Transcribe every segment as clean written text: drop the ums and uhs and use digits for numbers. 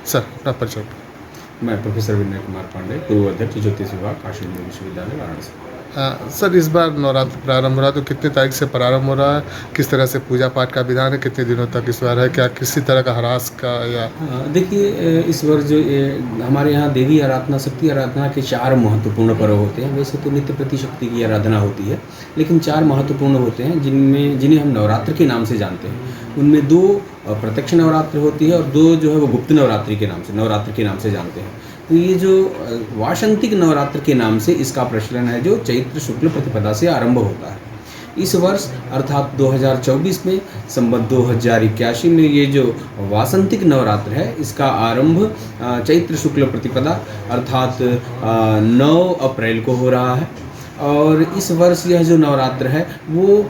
Sir अपना परिचय। मैं प्रोफेसर विनय कुमार पांडे, पूर्व अध्यक्ष ज्योतिष विभाग, काशी हिंदू विश्वविद्यालय, वाराणसी। सर इस बार नवरात्र प्रारंभ हो रहा है, तो कितने तारीख से प्रारंभ हो रहा है, किस तरह से पूजा पाठ का विधान है, कितने दिनों तक इस बार है, क्या किसी तरह का ह्रास का या हाँ, देखिए, इस वर्ष जो हमारे यहाँ देवी आराधना, शक्ति आराधना के 4 महत्वपूर्ण पर्व होते हैं। वैसे तो नित्य प्रति शक्ति की आराधना होती है, लेकिन 4 महत्वपूर्ण होते हैं जिन्हें हम नवरात्र के नाम से जानते हैं। उनमें 2 प्रत्यक्ष नवरात्र होती है और 2 जो है वो गुप्त नवरात्र के नाम से जानते हैं। तो ये जो वासंतिक नवरात्र के नाम से इसका प्रचलन है, जो चैत्र शुक्ल प्रतिपदा से आरंभ होता है। इस वर्ष अर्थात 2024 में संवत 2081 में ये जो वासंतिक नवरात्र है, इसका आरंभ चैत्र शुक्ल प्रतिपदा अर्थात 9 अप्रैल को हो रहा है। और इस वर्ष यह जो नवरात्र है वो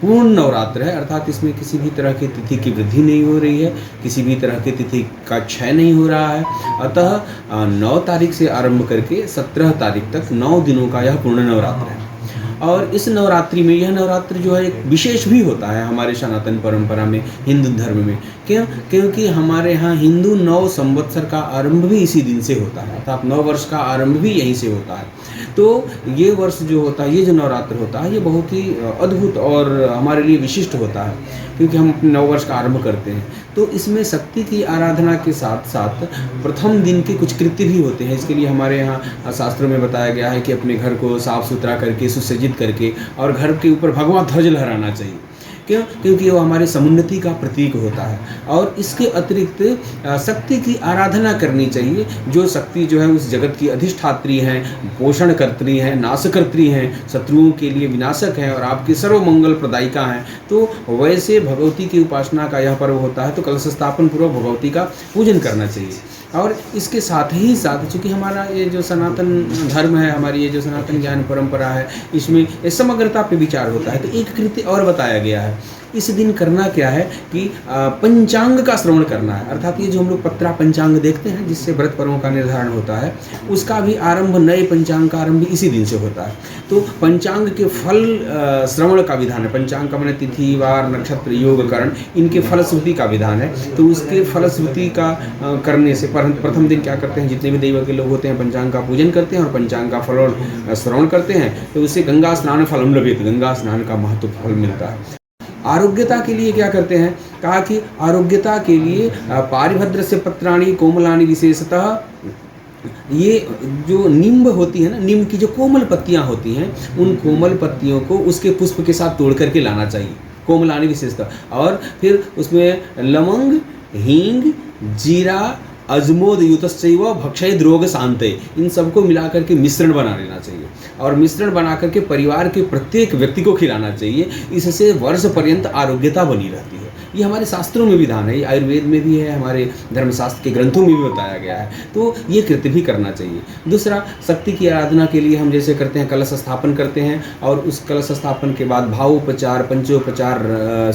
पूर्ण नवरात्र है, अर्थात इसमें किसी भी तरह की तिथि की वृद्धि नहीं हो रही है, किसी भी तरह की तिथि का क्षय नहीं हो रहा है। अतः 9 तारीख से आरंभ करके 17 तारीख तक 9 दिनों का यह पूर्ण नवरात्र है। और इस नवरात्रि में, यह नवरात्र जो है एक विशेष भी होता है हमारे सनातन परंपरा में, हिंदू धर्म में। क्योंकि हमारे यहाँ हिंदू 9 संवत्सर का आरंभ भी इसी दिन से होता है, अर्थात 9 वर्ष का आरंभ भी यहीं से होता है। तो ये वर्ष जो होता है, ये जो नवरात्र होता है, ये बहुत ही अद्भुत और हमारे लिए विशिष्ट होता है, क्योंकि हम अपने 9 वर्ष का आरंभ करते हैं। तो इसमें शक्ति की आराधना के साथ साथ प्रथम दिन के कुछ कृत्य भी होते हैं। इसके लिए हमारे यहाँ शास्त्रों में बताया गया है कि अपने घर को साफ सुथरा करके, सुसज्जित करके, और घर के ऊपर भगवा ध्वज लहराना चाहिए। क्यों? क्योंकि वो हमारे समुन्नति का प्रतीक होता है। और इसके अतिरिक्त शक्ति की आराधना करनी चाहिए। जो शक्ति जो है उस जगत की अधिष्ठात्री हैं, पोषणकर्त्री हैं, नाशकर्त्री हैं, शत्रुओं के लिए विनाशक हैं और आपकी सर्वमंगल प्रदायिका हैं। तो वैसे भगवती की उपासना का यह पर्व होता है, तो कलश स्थापन पूर्वक भगवती का पूजन करना चाहिए। और इसके साथ ही साथ, चूँकि हमारा ये जो सनातन धर्म है, हमारी ये जो सनातन ज्ञान परंपरा है, इसमें समग्रता पे विचार होता है। तो एक कृत्य और बताया गया है। इस दिन करना क्या है कि पंचांग का श्रवण करना है, अर्थात ये जो हम लोग पत्रा पंचांग देखते हैं जिससे व्रत पर्वों का निर्धारण होता है, उसका भी आरंभ, नए पंचांग का आरंभ इसी दिन से होता है। तो पंचांग के फल श्रवण का विधान है। पंचांग का माने तिथि, वार, नक्षत्र, योग, करण, इनके फलश्रुति का विधान है। तो उसके फलश्रुति का करने से प्रथम दिन क्या करते हैं, जितने भी दैव के लोग होते हैं पंचांग का पूजन करते हैं और पंचांग का फल श्रवण करते हैं। तो उससे गंगा स्नान फलम लभेत, गंगा स्नान का महत्व फल मिलता है। आरोग्यता के लिए क्या करते हैं, कहा कि आरोग्यता के लिए पारिभद्र से पत्राणी कोमलानी, विशेषतः ये जो नींब होती है ना, नीम की जो कोमल पत्तियां होती हैं, उन कोमल पत्तियों को उसके पुष्प के साथ तोड़ करके लाना चाहिए, कोमलानी विशेषतः। और फिर उसमें लवंग, हींग, जीरा, अजमोद युतश्चैव भक्षयेद रोग शांते, इन सबको मिलाकर के मिश्रण बना लेना चाहिए और मिश्रण बना करके परिवार के प्रत्येक व्यक्ति को खिलाना चाहिए। इससे वर्ष पर्यंत आरोग्यता बनी रहती है। ये हमारे शास्त्रों में विधान है, ये आयुर्वेद में भी है, हमारे धर्मशास्त्र के ग्रंथों में भी बताया गया है। तो ये कृत्य भी करना चाहिए। दूसरा, शक्ति की आराधना के लिए हम जैसे करते हैं, कलश स्थापन करते हैं और उस कलश स्थापन के बाद भावोपचार, पंचोपचार,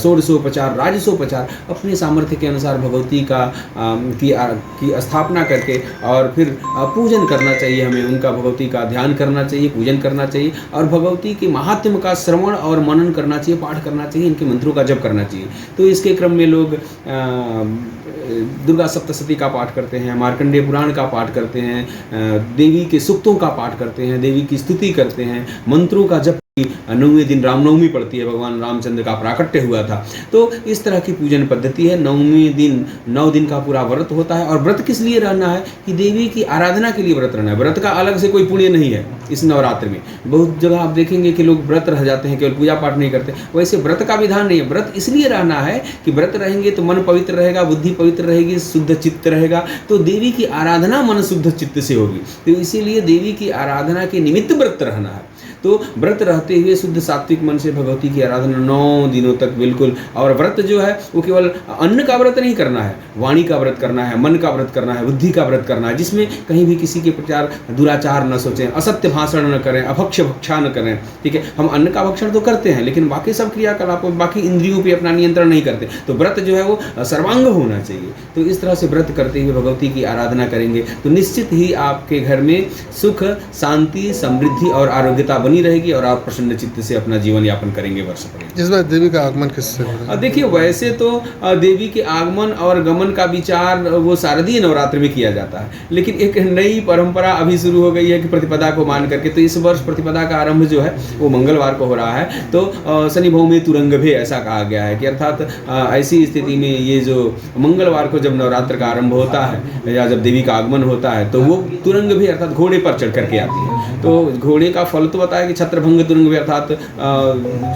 षोडशोपचार, राजसोपचार, अपने सामर्थ्य के अनुसार भगवती की स्थापना करके और फिर पूजन करना चाहिए। हमें उनका, भगवती का ध्यान करना चाहिए, पूजन करना चाहिए और भगवती के महात्म्य का श्रवण और मनन करना चाहिए, पाठ करना चाहिए, इनके मंत्रों का जप करना चाहिए। तो इसके क्रम में लोग दुर्गा सप्तशती का पाठ करते हैं, मार्कंडेय पुराण का पाठ करते हैं, देवी के सूक्तों का पाठ करते हैं, देवी की स्तुति करते हैं, मंत्रों का जप। 9वें दिन रामनवमी पड़ती है, भगवान रामचंद्र का प्राकट्य हुआ था। तो इस तरह की पूजन पद्धति है। 9वें दिन 9 दिन का पूरा व्रत होता है। और व्रत किस लिए रहना है कि देवी की आराधना के लिए व्रत रहना है। व्रत का अलग से कोई पुण्य नहीं है इस नवरात्र में। बहुत जगह आप देखेंगे कि लोग व्रत रह जाते हैं, केवल पूजा पाठ नहीं करते। वैसे व्रत का विधान नहीं है। व्रत इसलिए रहना है कि व्रत रहेंगे तो मन पवित्र रहेगा, बुद्धि पवित्र रहेगी, शुद्ध चित्त रहेगा। तो देवी की आराधना मन शुद्ध चित्त से होगी। तो इसीलिए देवी की आराधना के निमित्त व्रत रहना है। तो व्रत रहते हुए शुद्ध सात्विक मन से भगवती की आराधना 9 दिनों तक बिल्कुल। और व्रत जो है वो केवल अन्न का व्रत नहीं करना है, वाणी का व्रत करना है, मन का व्रत करना है, बुद्धि का व्रत करना है, जिसमें कहीं भी किसी के प्रचार दुराचार न सोचें, असत्य भाषण न करें, अभक्ष भक्षा न करें। ठीक है, हम अन्न का भक्षण तो करते हैं लेकिन बाकी सब क्रियाकलापों, बाकी इंद्रियों पर अपना नियंत्रण नहीं करते। तो व्रत जो है वो सर्वांग होना चाहिए। तो इस तरह से व्रत करते हुए भगवती की आराधना करेंगे तो निश्चित ही आपके घर में सुख, शांति, समृद्धि और आरोग्यता बनी रहेगी और आप प्रसन्न चित्त से अपना जीवन यापन करेंगे वर्ष पर्यंत। इस बार देवी का आगमन किससे हो रहा है? देखिए, वैसे तो देवी के आगमन और गमन का विचार वो शारदीय नवरात्र में किया जाता है, लेकिन एक नई परंपरा अभी शुरू हो गई है कि प्रतिपदा को मान करके, तो इस वर्ष प्रतिपदा का आरंभ जो है वो मंगलवार को हो रहा है। तो शनि भौमे तुरंगभे ऐसा कहा गया है कि अर्थात ऐसी स्थिति में ये जो मंगलवार को जब नवरात्र का आरंभ होता है या जब देवी का आगमन होता है तो वो तुरंगभे अर्थात घोड़े पर चढ़ करके आती है। तो घोड़े का फल तो बताया कि छत्रभंग तुरंगभे अर्थात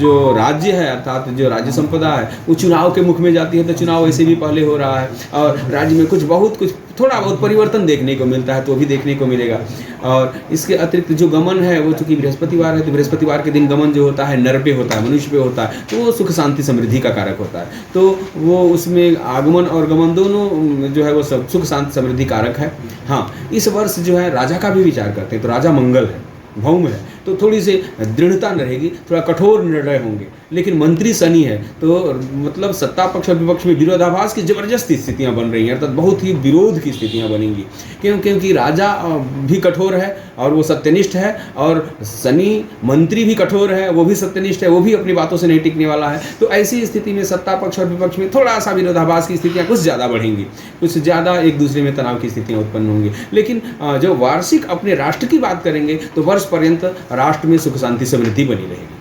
जो राज्य है अर्थात जो राज्य संपदा है वो चुनाव के मुख में जाती है। तो चुनाव ऐसे भी पहले हो रहा है और राज्य में कुछ थोड़ा बहुत परिवर्तन देखने को मिलता है, तो वो भी देखने को मिलेगा। और इसके अतिरिक्त जो गमन है वो चूंकि बृहस्पतिवार है, तो बृहस्पतिवार के दिन गमन जो होता है नर पे होता है, मनुष्य पे होता है, तो वो सुख शांति समृद्धि का कारक होता है। तो वो उसमें आगमन और गमन दोनों जो है वो सब सुख शांति समृद्धि कारक है। हाँ, इस वर्ष जो है राजा का भी विचार करते हैं, तो राजा मंगल है, भौम है, तो थोड़ी सी दृढ़ता रहेगी, थोड़ा कठोर निर्णय होंगे। लेकिन मंत्री शनि है, तो मतलब सत्ता पक्ष और विपक्ष में विरोधाभास की जबरदस्त स्थितियां बन रही हैं, अर्थात बहुत ही विरोध की स्थितियां बनेंगी। क्योंकि राजा भी कठोर है और वो सत्यनिष्ठ है, और शनि मंत्री भी कठोर है, वो भी सत्यनिष्ठ है, वो भी अपनी बातों से नहीं टिकने वाला है। तो ऐसी स्थिति में सत्ता पक्ष और विपक्ष में थोड़ा सा विरोधाभास की स्थितियां कुछ ज़्यादा बढ़ेंगी, कुछ ज़्यादा एक दूसरे में तनाव की स्थितियां उत्पन्न होंगी। लेकिन जो वार्षिक अपने राष्ट्र की बात करेंगे तो वर्ष पर्यंत राष्ट्र में सुख शांति समृद्धि बनी रहेगी।